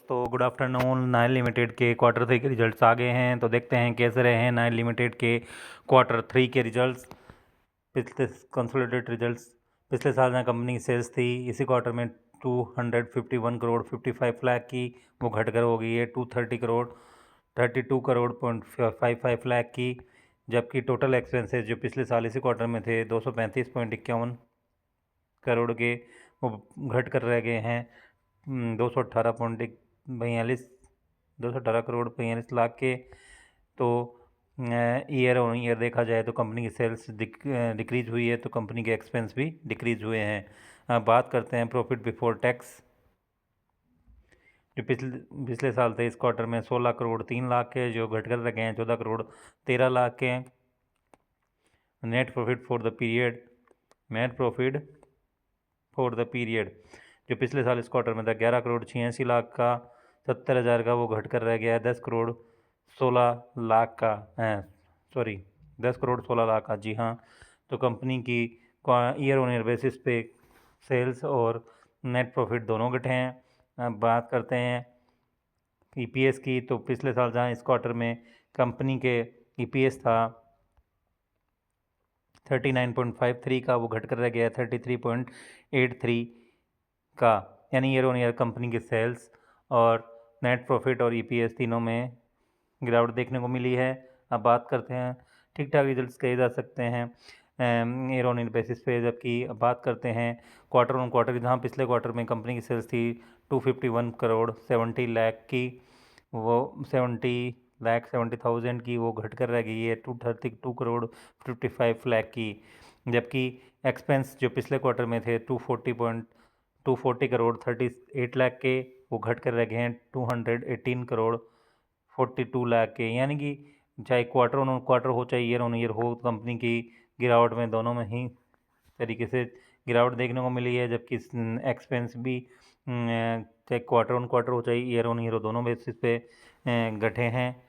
दोस्तों good afternoon. Nine limited के quarter 3 के रिजल्ट्स आ गए हैं, तो देखते हैं कैसे रहे हैं नाइन लिमिटेड के क्वार्टर 3 के रिजल्ट्स। पिछले कंसोलिडेटेड रिजल्ट्स पिछले साल जहाँ कंपनी की सेल्स थी इसी क्वार्टर में 251 करोड़ 55 लाख की, वो घटकर हो गई है 230 करोड़ 32 करोड़ 55 लाख की। जबकि टोटल एक्सपेंसेस जो पिछले साल इसी क्वार्टर में थे 235.51 करोड़ के, वो घट कर रह गए हैं 218 करोड़ 42 लाख के। तो ईयर ऑन ईयर देखा जाए तो कंपनी की सेल्स डिक्रीज हुई है, तो कंपनी के एक्सपेंस भी डिक्रीज हुए हैं। अब बात करते हैं प्रॉफिट बिफोर टैक्स, जो पिछले साल थे इस क्वार्टर में 16 करोड़ 3 लाख के, जो घट कर रह गए हैं 14 करोड़ 13 लाख के। Net profit for the period जो पिछले साल इस क्वार्टर में था 11 करोड़ 86 लाख का, 70,000 का, वो घट कर रह गया है 10 करोड़ 16 लाख का। 10 करोड़ 16 लाख का, जी हाँ। तो कंपनी की ईयर ऑन ईयर बेसिस पे सेल्स और नेट प्रॉफिट दोनों घटे हैं। अब बात करते हैं ईपीएस की, तो पिछले साल जहाँ इस क्वार्टर में कंपनी के ईपीएस था 39.53 का, वो घट कर रह गया 33.83 का। यानी ईयर ऑन ईयर कंपनी के सेल्स और नेट प्रॉफिट और ईपीएस तीनों में गिरावट देखने को मिली है। अब बात करते हैं ठीक ठाक रिजल्ट्स कहे जा सकते हैं ईयर ऑन ईयर बेसिस पे। जबकि अब बात करते हैं क्वार्टर ऑन क्वार्टर, जहाँ पिछले क्वार्टर में कंपनी की सेल्स थी 251 करोड़ 70 लाख की, वो 70,70,000 की, वो घट कर रह गई है 232 करोड़ 55 लाख की। जबकि एक्सपेंस जो पिछले क्वार्टर में थे 240 करोड़ 38 लाख के, वो घट कर रह गए हैं 218 करोड़ 42 लाख के। यानी कि चाहे क्वार्टर ऑन क्वार्टर हो चाहे ईयर ऑन ईयर हो, कंपनी की गिरावट में दोनों में ही तरीके से गिरावट देखने को मिली है। जबकि एक्सपेंस भी चाहे क्वार्टर ऑन क्वार्टर हो चाहे ईयर ऑन ईयर हो, दोनों बेसिस पे घटे हैं।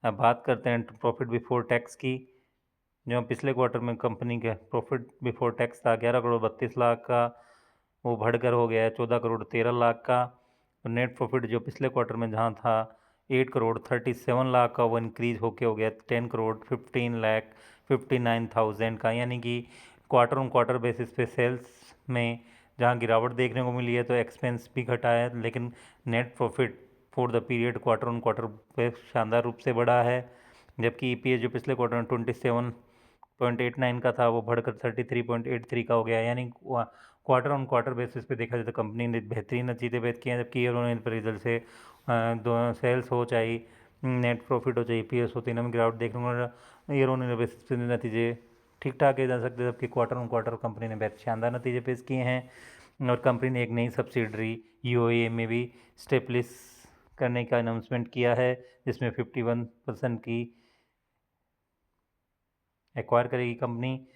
अब बात करते हैं प्रॉफिट बिफोर टैक्स की, जो पिछले क्वार्टर में कंपनी का प्रॉफिट बिफोर टैक्स था 11 करोड़ 32 लाख का, वो बढ़कर हो गया है 14 करोड़ 13 लाख का। नेट प्रॉफिट जो पिछले क्वार्टर में जहाँ था 8 करोड़ 37 लाख का, वो इंक्रीज होके हो गया 10 करोड़ 15 लाख 59,000 का। यानी कि क्वार्टर ऑन क्वार्टर बेसिस पे सेल्स में जहाँ गिरावट देखने को मिली है, तो एक्सपेंस भी घटा है, लेकिन net profit for the period quarter on quarter पे शानदार रूप से बढ़ा है। जबकि ईपीएस जो पिछले क्वार्टर में 27.89 का था, वो बढ़कर 33.83 का हो गया। यानी क्वार्टर ऑन क्वार्टर बेसिस पे देखा जाए तो कंपनी ने बेहतरीन नतीजे व्यक्त किए हैं। जबकि ईयर ऑन ईयर पर रिजल्ट से दो सेल्स हो चाहे नेट प्रॉफिट हो चाहे ईपीएस हो, तीनों में गिरावट देखने को मिला। ईयर ऑन ईयर बेसिस पे नतीजे ठीक ठाक किए जा सकते हैं, जबकि क्वार्टर ऑन क्वार्टर कंपनी ने बेहद शानदार नतीजे पेश किए हैं। और कंपनी ने एक नई सब्सिडरी यूएई में भी स्टेब्लिश करने का अनाउंसमेंट किया है, जिसमें 51% की एक्वायर करेगी कंपनी।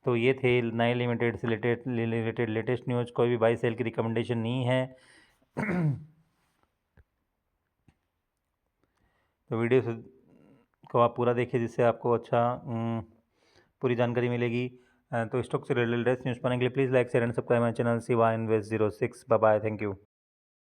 तो ये थे नाइन लिमिटेड से रिलेटेड लेटेस्ट न्यूज़। कोई भी बाई सेल की रिकमेंडेशन नहीं है। तो वीडियो को आप पूरा देखिए, जिससे आपको अच्छा पूरी जानकारी मिलेगी। तो स्टॉक से रिलेटेड न्यूज़ पाने के लिए please like share and subscribe my channel Shiva invest 06। Bye bye, thank you.